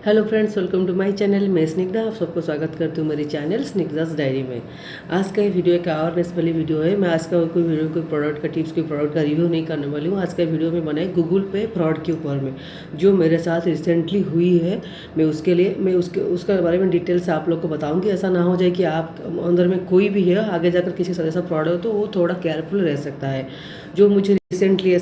Hello friends, welcome to my channel. मैं स्निग्धा आप सबको स्वागत करती हूँ मेरी चैनल स्निग्धास डायरी में। आज का ये वीडियो एक अवेयरनेस वाली वीडियो है। मैं आज का कोई प्रोडक्ट का टिप्स, कोई प्रोडक्ट का रिव्यू नहीं करने वाली हूँ। आज का वीडियो में बनाई गूगल पे फ्रॉड के ऊपर में, जो मेरे साथ रिसेंटली हुई है। मैं उसके बारे में डिटेल से आप लोग को बताऊँगी। ऐसा ना हो जाए कि आप अंदर में कोई भी है, आगे जाकर किसी के साथ ऐसा फ्रॉड हो तो वो थोड़ा केयरफुल रह सकता है। जो मुझे रिसेंटली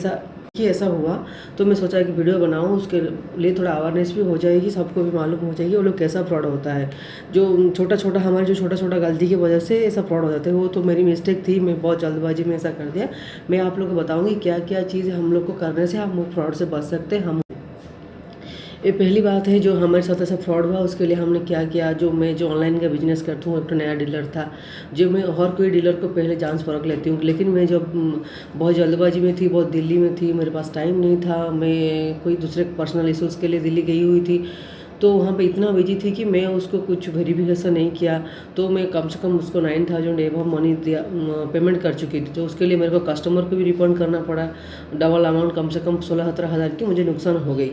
ऐसा हुआ, तो मैं सोचा कि वीडियो बनाऊं, उसके लिए थोड़ा अवेयरनेस भी हो जाएगी, सबको भी मालूम हो जाएगी वो लोग कैसा फ्रॉड होता है। जो छोटा छोटा गलती की वजह से ऐसा फ्रॉड हो जाता है, वो तो मेरी मिस्टेक थी। मैं बहुत जल्दबाजी में ऐसा कर दिया। मैं आप लोग को बताऊंगी क्या क्या चीज़ हम लोग को करने से हम फ्रॉड से बच सकते हैं। ये पहली बात है, जो हमारे साथ ऐसा फ्रॉड हुआ उसके लिए हमने क्या किया। जो ऑनलाइन का बिजनेस करती हूँ, एक नया डीलर था। जो मैं हर कोई डीलर को पहले जांच परख लेती हूँ, लेकिन मैं जब बहुत जल्दबाजी में थी, बहुत दिल्ली में थी, मेरे पास टाइम नहीं था, मैं कोई दूसरे पर्सनल इशूज़ के लिए दिल्ली गई हुई थी, तो वहाँ पे इतना बिजी थी कि मैं उसको कुछ वेरिफिकेशन नहीं किया। तो मैं कम से कम उसको 9,000 एबव मनी दिया, पेमेंट कर चुकी थी। तो उसके लिए मेरे को कस्टमर को भी रिफंड करना पड़ा, डबल अमाउंट, कम से कम 16-17 हज़ार की मुझे नुकसान हो गई।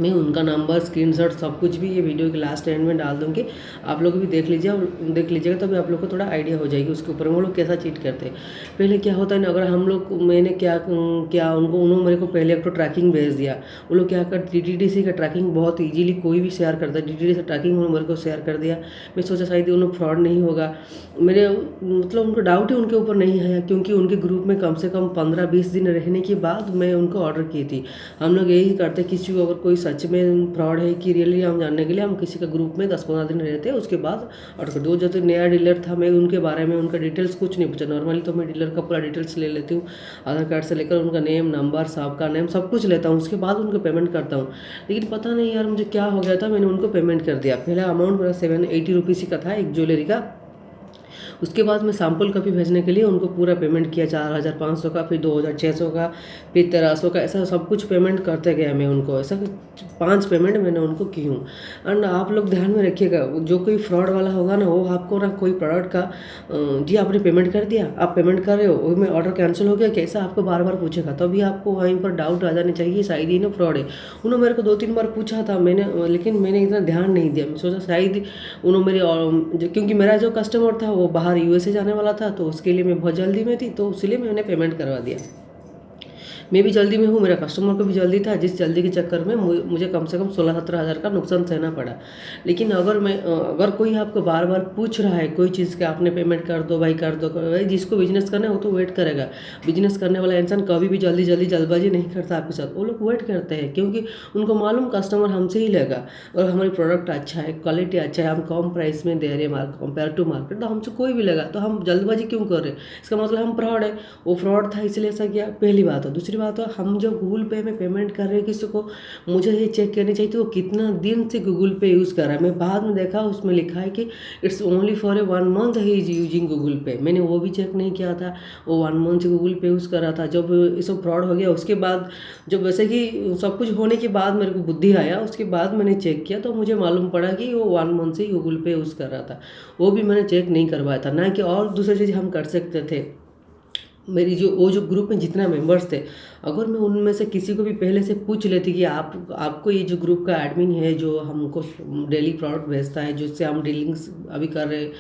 मैं उनका नंबर, स्क्रीनशॉट, सब कुछ भी ये वीडियो के लास्ट एंड में डाल दूँगी। आप लोग भी देख लीजिएगा, तभी आप लोग को थोड़ा आइडिया हो जाएगी उसके ऊपर वो लोग कैसा चीट करते हैं। पहले क्या होता है ना, अगर हम लोग मैंने क्या उन्होंने मेरे को पहले एक तो ट्रैकिंग भेज दिया। वो लोग क्या करते, DTDC का ट्रैकिंग बहुत ईजीली कोई भी शेयर करता है। DTDC ट्रैकिंग उन्होंने मेरे को शेयर कर दिया। मैं सोचा शायद उन्होंने फ्रॉड नहीं होगा। मेरे मतलब उनको डाउट ही उनके ऊपर नहीं आया, क्योंकि उनके ग्रुप में कम से कम 15-20 दिन रहने के बाद मैं उनको ऑर्डर की थी। हम लोग यही करते, किसी को अगर कोई सच में फ्रॉड है कि रियली हम जानने के लिए हम किसी का ग्रुप में 10-15 दिन रहते हैं, उसके बाद ऑर्डर कर दो। जो तो नया डीलर था, मैं उनके बारे में उनका डिटेल्स कुछ नहीं पूछा। नॉर्मली तो मैं डीलर का पूरा डिटेल्स ले लेती हूँ, आधार कार्ड से लेकर उनका नेम, नंबर, सबका नेम, सब कुछ लेता हूँ। उसके बाद उनको पेमेंट करता हूँ। लेकिन पता नहीं यार मुझे क्या हो गया था, मैंने उनको पेमेंट कर दिया। पहला अमाउंट मेरा 780 रुपीज़ का था, एक ज्वेलरी का। उसके बाद मैं सैम्पल कॉपी भेजने के लिए उनको पूरा पेमेंट किया, 4,500 का, फिर 2,600 का, फिर 1,300 का, ऐसा सब कुछ पेमेंट करते गया मैं उनको। ऐसा 5 पेमेंट मैंने उनको की हूँ। एंड आप लोग ध्यान में रखिएगा, जो कोई फ्रॉड वाला होगा ना, वो आपको ना कोई प्रोडक्ट का जी आपने पेमेंट कर दिया, आप पेमेंट कर रहे हो, वो में ऑर्डर कैंसिल हो गया कैसा, आपको बार बार पूछेगा। तभी आपको वहीं पर डाउट आ जाना चाहिए, शायद ही ना फ्रॉड है। उन्होंने मेरे को 2-3 बार पूछा था, लेकिन मैंने इतना ध्यान नहीं दिया। मैं सोचा शायद उन्होंने क्योंकि मेरा जो कस्टमर था वो बाहर USA जाने वाला था, तो उसके लिए मैं बहुत जल्दी में थी, तो इसलिए मैंने पेमेंट करवा दिया। मैं भी जल्दी में हूँ, मेरा कस्टमर को भी जल्दी था, जिस जल्दी के चक्कर में मुझे कम से कम 16-17 हज़ार का नुकसान सहना पड़ा। लेकिन अगर कोई आपको बार बार पूछ रहा है कोई चीज़ का, आपने पेमेंट कर दो भाई, कर दो भाई, जिसको बिजनेस करना है वो तो वेट करेगा। बिजनेस करने वाला इंसान कभी भी जल्दबाजी नहीं करता आपके साथ। वो लोग वेट करते हैं, क्योंकि उनको मालूम कस्टमर हमसे ही लेगा, और हमारी प्रोडक्ट अच्छा है, क्वालिटी अच्छा है, हम कम प्राइस में दे रहे हैं कंपेयर टू मार्केट, तो हमसे कोई भी लेगा। तो हम जल्दबाजी क्यों कर रहे हैं? इसका मतलब हम फ्रॉड है। वो फ्रॉड था इसलिए ऐसा किया, पहली बात है। दूसरी बात है, हम जब गूगल पे में पेमेंट कर रहे हैं किसी को, मुझे ये चेक करनी चाहिए कि वो कितना दिन से गूगल पे यूज़ कर रहा है। मैं बाद में देखा उसमें लिखा है कि it's only for 1 month he is using Google पे। मैंने वो भी चेक नहीं किया था, वो 1 मंथ से गूगल पे यूज़ कर रहा था। जब ये सब फ्रॉड हो गया उसके बाद, जब वैसे कि सब कुछ होने के बाद मेरे को बुद्धि आया, उसके बाद मैंने चेक किया, तो मुझे मालूम पड़ा कि वो 1 मंथ से गूगल पे यूज़ कर रहा था। वो भी मैंने चेक नहीं करवाया था, ना कि और दूसरी चीज़ हम कर सकते थे। वो जो ग्रुप में जितना मेंबर्स थे, अगर मैं उनमें से किसी को भी पहले से पूछ लेती कि आपको ये जो ग्रुप का एडमिन है, जो हमको डेली प्रोडक्ट भेजता है, जिससे हम डीलिंग्स अभी कर रहे हैं,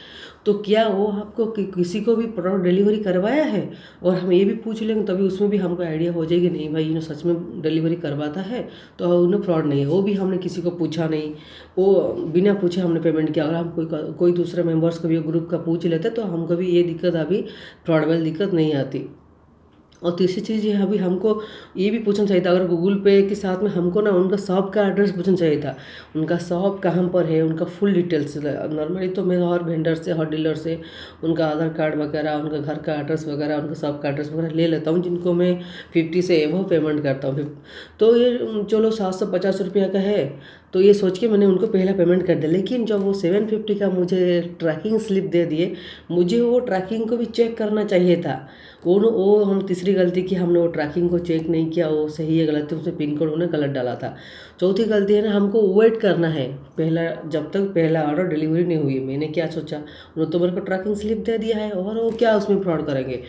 तो क्या वो आपको किसी को भी प्रोडक्ट डिलीवरी करवाया है? और हम ये भी पूछ लेंगे, तभी उसमें भी हमको आइडिया हो जाएगी, नहीं भाई ये सच में डिलीवरी करवाता है, तो उन्हें फ्रॉड नहीं है। वो भी हमने किसी को पूछा नहीं, वो बिना पूछे हमने पेमेंट किया। अगर हम कोई दूसरे मेंबर्स को भी ग्रुप का पूछ लेते, तो हमको भी ये दिक्कत, अभी फ्रॉड वाली दिक्कत नहीं आती। और तीसरी चीज़ ये, अभी हमको ये भी पूछना चाहिए था, अगर गूगल पे के साथ में हमको ना उनका शॉप का एड्रेस पूछना चाहिए था, उनका शॉप कहाँ पर है, उनका फुल डिटेल्स। नॉर्मली तो मैं हर वेंडर से, हर डीलर से उनका आधार कार्ड वगैरह, उनका घर का एड्रेस वगैरह, उनका शॉप का एड्रेस वगैरह ले लेता हूँ, जिनको मैं 50 से एबव पेमेंट करता हूँ। तो ये चलो 750 रुपया का है, तो ये सोच के मैंने उनको पहला पेमेंट कर दिया। लेकिन जब वो 750 का मुझे ट्रैकिंग स्लिप दे दिए, मुझे वो ट्रैकिंग को भी चेक करना चाहिए था। वो हम तीसरी गलती कि हमने वो ट्रैकिंग को चेक नहीं किया, वो सही है गलत है, उसमें पिन कोड उन्होंने गलत डाला था। चौथी गलती है ना, हमको वेट करना है पहला, जब तक पहला ऑर्डर डिलीवरी नहीं हुई। मैंने क्या सोचा, उन्होंने तो मेरे को ट्रैकिंग स्लिप दे दिया है और वो क्या उसमें फ्रॉड करेंगे।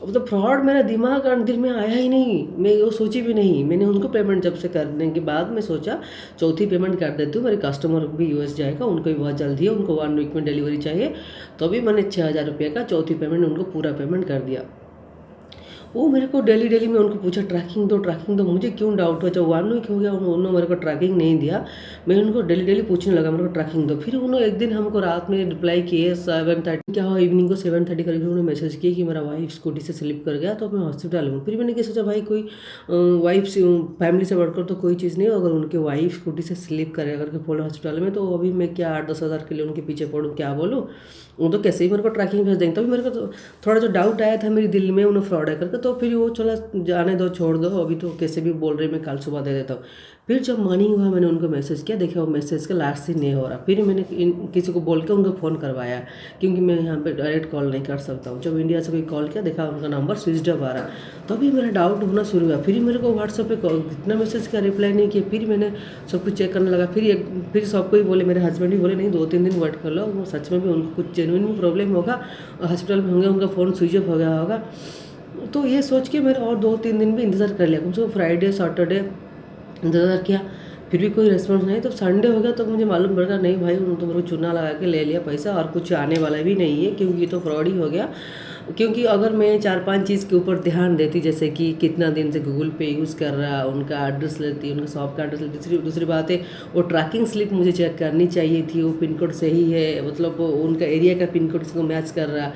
अब तो फ्रॉड मेरा दिमाग और दिल में आया ही नहीं, मैं वो सोची भी नहीं। मैंने उनको पेमेंट जब से करने के बाद मैं सोचा चौथी पेमेंट कर देती हूँ, मेरे कस्टमर भी यूएस जाएगा, उनको भी बहुत जल्दी है, उनको 1 वीक में डिलीवरी चाहिए। तो भी मैंने 6,000 रुपये का चौथी पेमेंट उनको पूरा पेमेंट कर दिया। वो मेरे को डेली डेली मैं उनको पूछा ट्रैकिंग दो, मुझे क्यों डाउट हुआ, जब 1 वीक हो गया उन्होंने मेरे को ट्रैकिंग नहीं दिया। मैं उनको डेली डेली पूछने लगा मेरे को ट्रैकिंग दो। फिर उन्होंने एक दिन हमको रात में रिप्लाई किए 7:30 क्या हो, इवनिंग को 7:30 करीब उन्होंने मैसेज किया कि मेरा वाइफ स्कूटी से स्लिप कर गया तो मैं हॉस्पिटल हूँ। फिर मैंने क्या सोचा, भाई कोई वाइफ से फैमिली से बढ़कर तो कोई चीज़ नहीं है, अगर उनके वाइफ स्कूटी से स्लिप करे करके बोले हॉस्पिटल में, तो अभी मैं क्या 8-10 हज़ार के लिए उनके पीछे पड़ूँ, क्या बोलूँ। वो तो कैसे ही मेरे को ट्रैकिंग भेज देंगे। तभी मेरे को तो थोड़ा जो डाउट आया था मेरे दिल में उन्हें फ्रॉड है करके, तो फिर वो चला जाने दो, छोड़ दो, अभी तो कैसे भी बोल रही मैं कल सुबह दे देता हूँ। फिर जब मॉर्निंग हुआ मैंने उनको मैसेज किया, देखिए वो मैसेज का लास्ट सीन नहीं हो रहा। फिर मैंने किसी को बोल के उनको फ़ोन करवाया, क्योंकि मैं यहाँ पे डायरेक्ट कॉल नहीं कर सकता हूँ। जब इंडिया से कोई कॉल किया, देखा उनका नंबर स्विच ऑफ आ रहा, तभी मेरा डाउट होना शुरू हुआ। फिर मेरे को व्हाट्सएप पे कितना मैसेज किया, रिप्लाई नहीं किया। फिर मैंने सब कुछ चेक करने लगा। फिर सबको ही बोले, मेरे हस्बैंड भी बोले नहीं 2-3 दिन वेट कर लो, वो सच में भी उनको कुछ जेन्युइन में प्रॉब्लम होगा, हॉस्पिटल में होंगे, उनका फ़ोन स्विच ऑफ हो गया होगा। तो ये सोच के मैंने और 2-3 दिन भी इंतज़ार कर लिया, कम से कम फ्राइडे सैटरडे इंतज़ार किया, फिर भी कोई रिस्पॉन्स नहीं। तो संडे हो गया तो मुझे मालूम पड़ गया नहीं भाई, उन्होंने तो मेरे को चूना लगा के ले लिया पैसा, और कुछ आने वाला भी नहीं है, क्योंकि ये तो फ्रॉड ही हो गया। क्योंकि अगर मैं 4-5 चीज़ के ऊपर ध्यान देती, जैसे कि कितना दिन से गूगल पे यूज़ कर रहा, उनका एड्रेस लेती, उनका शॉप का एड्रेस लेती। दूसरी बात है, वो ट्रैकिंग स्लिप मुझे चेक करनी चाहिए थी, वो पिन कोड सही है, मतलब वो उनका एरिया का पिन कोड इसको मैच कर रहा।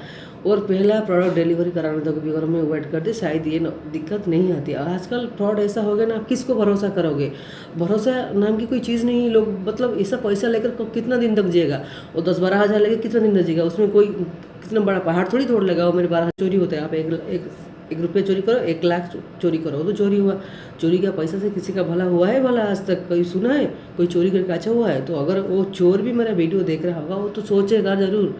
और पहला प्रोडक्ट डिलीवरी कराने तक भी अगर मैं वेट करती, शायद ये दिक्कत नहीं आती। आजकल फ्रॉड ऐसा हो गया ना, आप किसको भरोसा करोगे, भरोसा नाम की कोई चीज़ नहीं। लोग मतलब ऐसा पैसा लेकर कितना दिन तक जिएगा, वो 10-12 हज़ार लेकर कितना दिन तक जिएगा, उसमें कोई कितना बड़ा पहाड़ थोड़ी तोड़ लगा। वो मेरे 12 चोरी होते हैं, आप एक रुपये चोरी करो, 1 लाख चोरी करो, वो तो चोरी हुआ। चोरी का पैसा से किसी का भला हुआ है भला, आज तक कोई सुना है कोई चोरी करके अच्छा हुआ है। तो अगर वो चोर भी मेरा वीडियो देख रहा होगा, वो तो सोचेगा ज़रूर।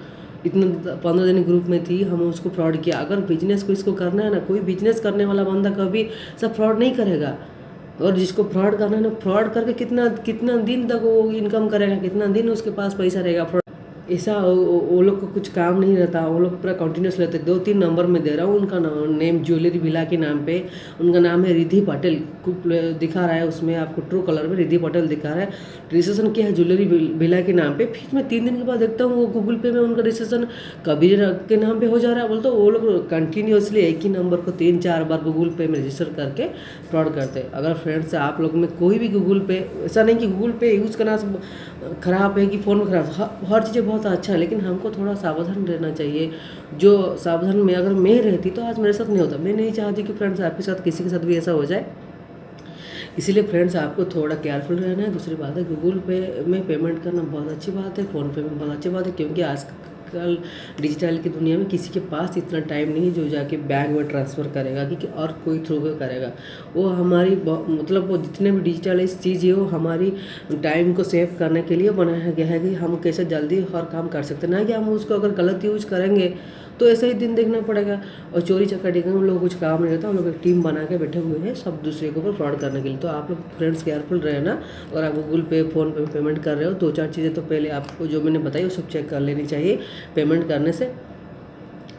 इतना 15 दिन ग्रुप में थी, हम उसको फ्रॉड किया। अगर बिजनेस को इसको करना है ना, कोई बिजनेस करने वाला बंदा कभी सब फ्रॉड नहीं करेगा। और जिसको फ्रॉड करना है ना, फ्रॉड करके कितना कितना दिन तक वो इनकम करेगा, कितना दिन उसके पास पैसा रहेगा। ऐसा वो लोग को कुछ काम नहीं रहता, वो लोग पूरा कंटिन्यूस रहते। 2-3 नंबर में दे रहा हूँ, उनका नेम ज्वेलरी विला के नाम पे, उनका नाम है रिद्धि पटेल, दिखा रहा है उसमें आपको ट्रू कलर में रिद्धि पटेल दिखा रहा है। रजिस्ट्रेशन किया है ज्वेलरी विला के नाम पे। फिर मैं 3 दिन के बाद देखता हूँ वो गूगल पे में उनका रजिस्ट्रेशन कबीर के नाम पे हो जा रहा है। बोलते वो लोग कंटिन्यूसली एक ही नंबर को 3-4 बार गूगल पे में रजिस्टर करके फ्रॉड करते हैं। अगर फ्रेंड्स आप लोग में कोई भी गूगल पे, ऐसा नहीं कि गूगल पे यूज़ करना ख़राब है कि फ़ोन में ख़राब, हर चीज़ें बहुत अच्छा है, लेकिन हमको थोड़ा सावधान रहना चाहिए। जो सावधान में अगर मैं रहती तो आज मेरे साथ नहीं होता। मैं नहीं चाहती कि फ्रेंड्स आपके साथ किसी के साथ भी ऐसा हो जाए, इसीलिए फ्रेंड्स आपको थोड़ा केयरफुल रहना है। दूसरी बात है, गूगल पे में पेमेंट करना बहुत अच्छी बात है, फ़ोनपे में बहुत अच्छी बात है, क्योंकि आजकल डिजिटल की दुनिया में किसी के पास इतना टाइम नहीं जो जाके बैंक में ट्रांसफ़र करेगा कि और कोई थ्रू पे करेगा। वो हमारी मतलब वो जितने भी डिजिटलाइज चीज़ है वो हमारी टाइम को सेव करने के लिए बनाया गया है कि हम कैसे जल्दी हर काम कर सकते हैं, ना कि हम उसको अगर गलत यूज़ करेंगे तो ऐसा ही दिन देखना पड़ेगा। और चोरी चकारी का उन लोगों को कुछ काम नहीं रहता, उन लोग एक टीम बना के बैठे हुए हैं सब दूसरे के ऊपर फ्रॉड करने के लिए। तो आप लोग फ्रेंड्स केयरफुल रहना। और आप गूगल पे फ़ोन पे पेमेंट कर रहे हो, 2-4 चीज़ें तो पहले आपको जो मैंने बताई वो सब चेक कर लेनी चाहिए पेमेंट करने से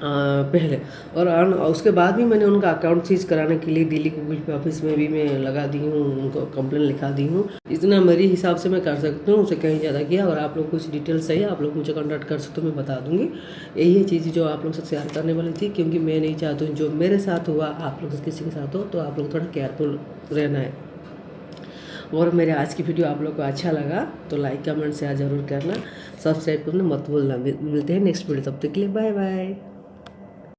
पहले। और उसके बाद भी मैंने उनका अकाउंट सीज कराने के लिए दिल्ली गूगल पे ऑफिस में भी मैं लगा दी हूँ, उनको कंप्लेन लिखा दी हूँ। इतना मेरे हिसाब से मैं कर सकती हूँ, उसे कहीं ज़्यादा किया। और आप लोग कुछ डिटेल्स चाहिए आप लोग मुझे कॉन्टैक्ट कर सकते हो, मैं बता दूँगी। यही है चीज़ जो आप लोग से शेयर करने वाली थी, क्योंकि मैं नहीं चाहती हूँ जो मेरे साथ हुआ आप लोग से किसी के साथ हो, तो आप लोग थोड़ा केयरफुल रहना है। और मेरे आज की वीडियो आप लोग को अच्छा लगा तो लाइक कमेंट शेयर ज़रूर करना, सब्सक्राइब करना मत भूलना। मिलते हैं नेक्स्ट वीडियो, तब तक के लिए बाय बाय।